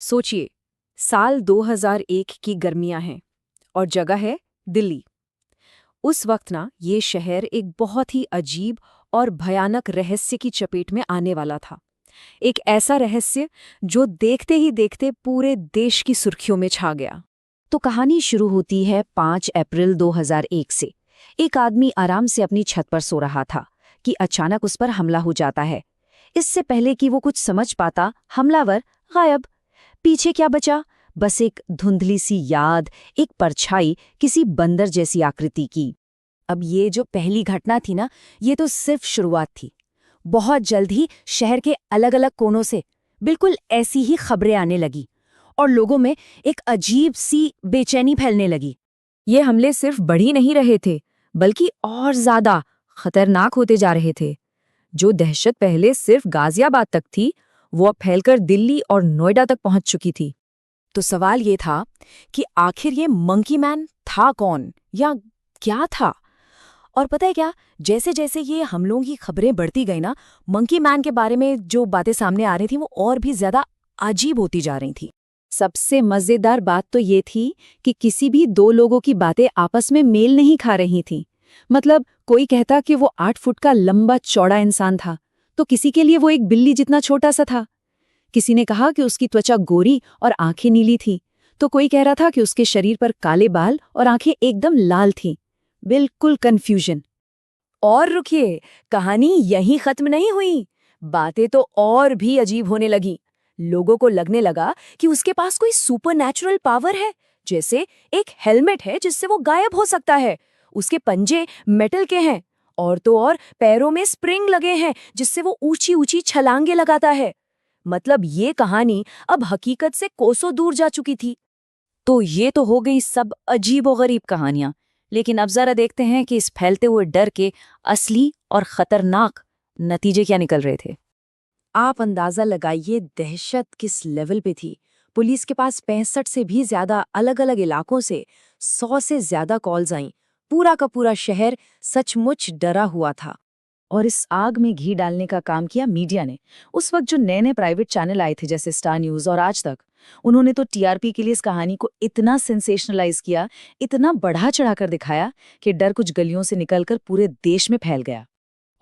सोचिए, साल 2001 की गर्मियां हैं और जगह है दिल्ली। उस वक्त ना ये शहर एक बहुत ही अजीब और भयानक रहस्य की चपेट में आने वाला था। एक ऐसा रहस्य जो देखते ही देखते पूरे देश की सुर्खियों में छा गया। तो कहानी शुरू होती है 5 अप्रैल 2001 से। एक आदमी आराम से अपनी छत पर सो रहा था कि अचानक उस पर हमला हो जाता है। इससे पहले कि वो कुछ समझ पाता, हमलावर गायब। पीछे क्या बचा? बस एक धुंधली सी याद, एक परछाई किसी बंदर जैसी आकृति की। अब ये जो पहली घटना थी ना, ये तो सिर्फ शुरुआत थी। बहुत जल्द ही शहर के अलग अलग कोनों से बिल्कुल ऐसी ही खबरें आने लगी और लोगों में एक अजीब सी बेचैनी फैलने लगी। ये हमले सिर्फ बढ़ ही नहीं रहे थे, बल्कि और ज्यादा खतरनाक होते जा रहे थे। जो दहशत पहले सिर्फ गाजियाबाद तक थी, वो अब फैलकर दिल्ली और नोएडा तक पहुंच चुकी थी। तो सवाल ये था कि आखिर ये मंकी मैन था कौन, या क्या था? और पता है क्या, जैसे जैसे ये हमलों की खबरें बढ़ती गई ना, मंकी मैन के बारे में जो बातें सामने आ रही थी वो और भी ज्यादा अजीब होती जा रही थी। सबसे मजेदार बात तो ये थी कि किसी भी दो लोगों की बातें आपस में मेल नहीं खा रही थीं। मतलब कोई कहता कि वो 8 फुट का लंबा चौड़ा इंसान था, तो किसी के लिए वो एक बिल्ली जितना छोटा सा था। किसी ने कहा कि उसकी त्वचा गोरी और आंखें नीली थीं, तो कोई कह रहा था कि उसके शरीर पर काले बाल और आंखें एकदम लाल थीं। बिल्कुल कंफ्यूजन। और रुकिए, कहानी यहीं खत्म नहीं हुई। बातें तो और भी अजीब होने लगी। लोगों को लगने लगा कि उसके पास कोई सुपरनैचुरल पावर है, जैसे एक हेलमेट है जिससे वो गायब हो सकता है, उसके पंजे मेटल के हैं, और तो और पैरों में स्प्रिंग लगे हैं जिससे वो ऊंची ऊंची छलांगे लगाता है। मतलब ये कहानी अब हकीकत से कोसों दूर जा चुकी थी। तो ये तो हो गई सब अजीबोगरीब कहानियां। लेकिन अब जरा देखते हैं कि इस फैलते हुए डर के असली और खतरनाक नतीजे क्या निकल रहे थे। आप अंदाजा लगाइए दहशत किस लेवल पे थी। पुलिस के पास 65 से भी ज्यादा अलग अलग इलाकों से 100 से ज्यादा कॉल्स आईं। पूरा का पूरा शहर सचमुच डरा हुआ था। और इस आग में घी डालने का काम किया मीडिया ने। उस वक्त जो नए नए प्राइवेट चैनल आए थे, जैसे स्टार न्यूज और आज तक, उन्होंने तो टीआरपी के लिए इस कहानी को इतना सेंसेशनलाइज किया, इतना बढ़ा चढ़ाकर दिखाया कि डर कुछ गलियों से निकलकर पूरे देश में फैल गया।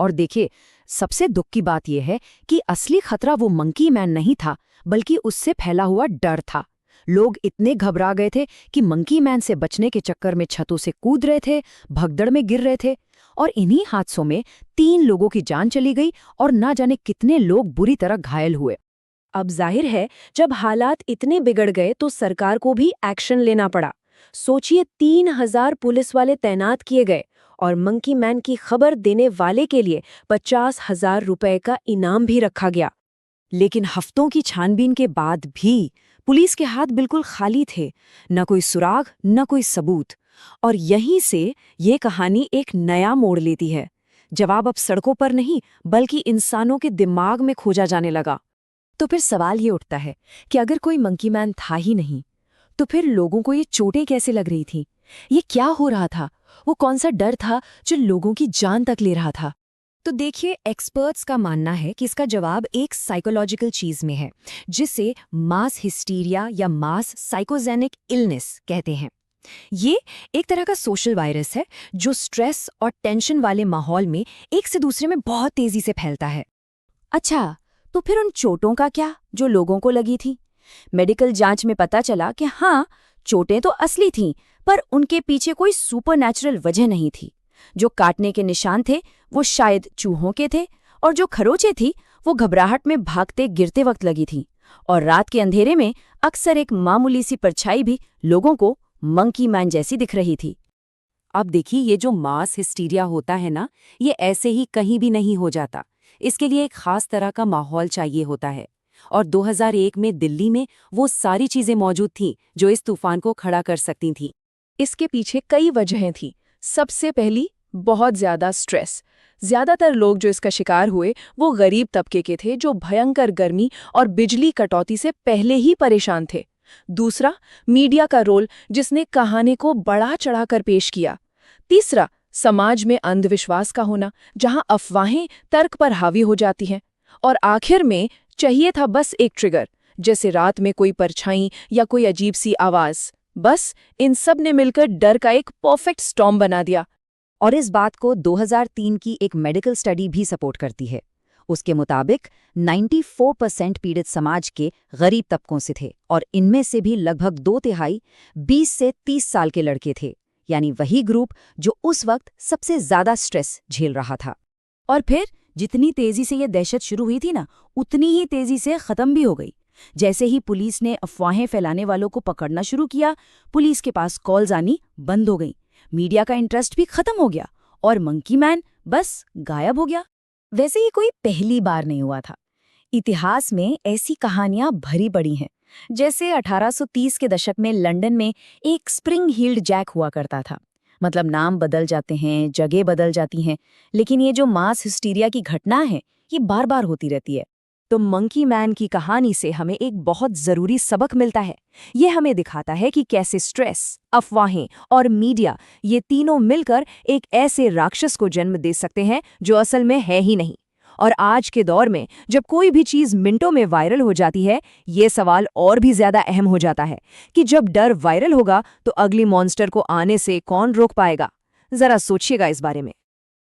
और देखिए, सबसे दुख की बात यह है कि असली खतरा वो मंकी मैन नहीं था, बल्कि उससे फैला हुआ डर था। लोग इतने घबरा गए थे कि मंकी मैन से बचने के चक्कर में छतों से कूद रहे थे, भगदड़ में गिर रहे थे। और इन्हीं हादसों में 3 लोगों की जान चली गई और ना जाने कितने लोग बुरी तरह घायल हुए। अब जाहिर है, जब हालात इतने बिगड़ गए तो सरकार को भी एक्शन लेना पड़ा। सोचिए, 3000 पुलिस वाले तैनात किए गए और मंकी मैन की खबर देने वाले के लिए 50,000 रुपए का इनाम भी रखा गया। लेकिन हफ्तों की छानबीन के बाद भी पुलिस के हाथ बिल्कुल खाली थे। न कोई सुराग, न कोई सबूत। और यहीं से ये कहानी एक नया मोड़ लेती है। जवाब अब सड़कों पर नहीं, बल्कि इंसानों के दिमाग में खोजा जाने लगा। तो फिर सवाल ये उठता है कि अगर कोई मंकी मैन था ही नहीं, तो फिर लोगों को ये चोटें कैसे लग रही थीं? ये क्या हो रहा था? वो कौन सा डर था जो लोगों की जान तक ले रहा था? तो देखिए, एक्सपर्ट्स का मानना है कि इसका जवाब एक साइकोलॉजिकल चीज में है, जिसे मास हिस्टीरिया या मास साइकोजेनिक इलनेस कहते हैं। ये एक तरह का सोशल वायरस है जो स्ट्रेस और टेंशन वाले माहौल में एक से दूसरे में बहुत तेजी से फैलता है। अच्छा, तो फिर उन चोटों का क्या जो लोगों को लगी थी? मेडिकल जांच में पता चला कि हाँ, चोटें तो असली थीं, पर उनके पीछे कोई सुपरनैचुरल वजह नहीं थी। जो काटने के निशान थे वो शायद चूहों के थे, और जो खरोंचें थी वो घबराहट में भागते गिरते वक्त लगी थीं। और रात के अंधेरे में अक्सर एक मामूली सी परछाई भी लोगों को मंकी मैन जैसी दिख रही थी। अब देखिए, ये जो मास हिस्टीरिया होता है ना, ये ऐसे ही कहीं भी नहीं हो जाता। इसके लिए एक खास तरह का माहौल चाहिए होता है। और 2001 में दिल्ली में वो सारी चीजें मौजूद थीं जो इस तूफान को खड़ा कर सकती थीं। इसके पीछे कई वजहें थीं। सबसे पहली, बहुत ज्यादा स्ट्रेस। ज्यादातर लोग जो इसका शिकार हुए वो गरीब तबके के थे, जो भयंकर गर्मी और बिजली कटौती से पहले ही परेशान थे। दूसरा, मीडिया का रोल, जिसने कहानी को बढ़ा चढ़ाकर पेश किया। तीसरा, समाज में अंधविश्वास का होना, जहां अफवाहें तर्क पर हावी हो जाती हैं। और आखिर में चाहिए था बस एक ट्रिगर, जैसे रात में कोई परछाई या कोई अजीब सी आवाज। बस इन सब ने मिलकर डर का एक परफेक्ट स्टॉर्म बना दिया। और इस बात को 2003 की एक मेडिकल स्टडी भी सपोर्ट करती है। उसके मुताबिक 94% पीड़ित समाज के गरीब तबकों से थे और इनमें से भी लगभग 2/3 20 से 30 साल के लड़के थे, यानी वही ग्रुप जो उस वक्त सबसे ज्यादा स्ट्रेस झेल रहा था। और फिर जितनी तेजी से ये दहशत शुरू हुई थी ना, उतनी ही तेजी से खत्म भी हो गई। जैसे ही पुलिस ने अफवाहें फैलाने वालों को पकड़ना शुरू किया, पुलिस के पास कॉल्स आनी बंद हो गई, मीडिया का इंटरेस्ट भी खत्म हो गया और मंकी मैन बस गायब हो गया। वैसे ये कोई पहली बार नहीं हुआ था। इतिहास में ऐसी कहानियां भरी पड़ी हैं। जैसे 1830 के दशक में लंदन में एक स्प्रिंग हील्ड जैक हुआ करता था। मतलब नाम बदल जाते हैं, जगह बदल जाती हैं, लेकिन ये जो मास हिस्टीरिया की घटना है, ये बार बार होती रहती है। तो मंकी मैन की कहानी से हमें एक बहुत जरूरी सबक मिलता है। ये हमें दिखाता है कि कैसे स्ट्रेस, अफवाहें और मीडिया, ये तीनों मिलकर एक ऐसे राक्षस को जन्म दे सकते हैं जो असल में है ही नहीं। और आज के दौर में जब कोई भी चीज मिनटों में वायरल हो जाती है, ये सवाल और भी ज्यादा अहम हो जाता है कि जब डर वायरल होगा तो अगली मॉन्स्टर को आने से कौन रोक पाएगा। जरा सोचिएगा इस बारे में।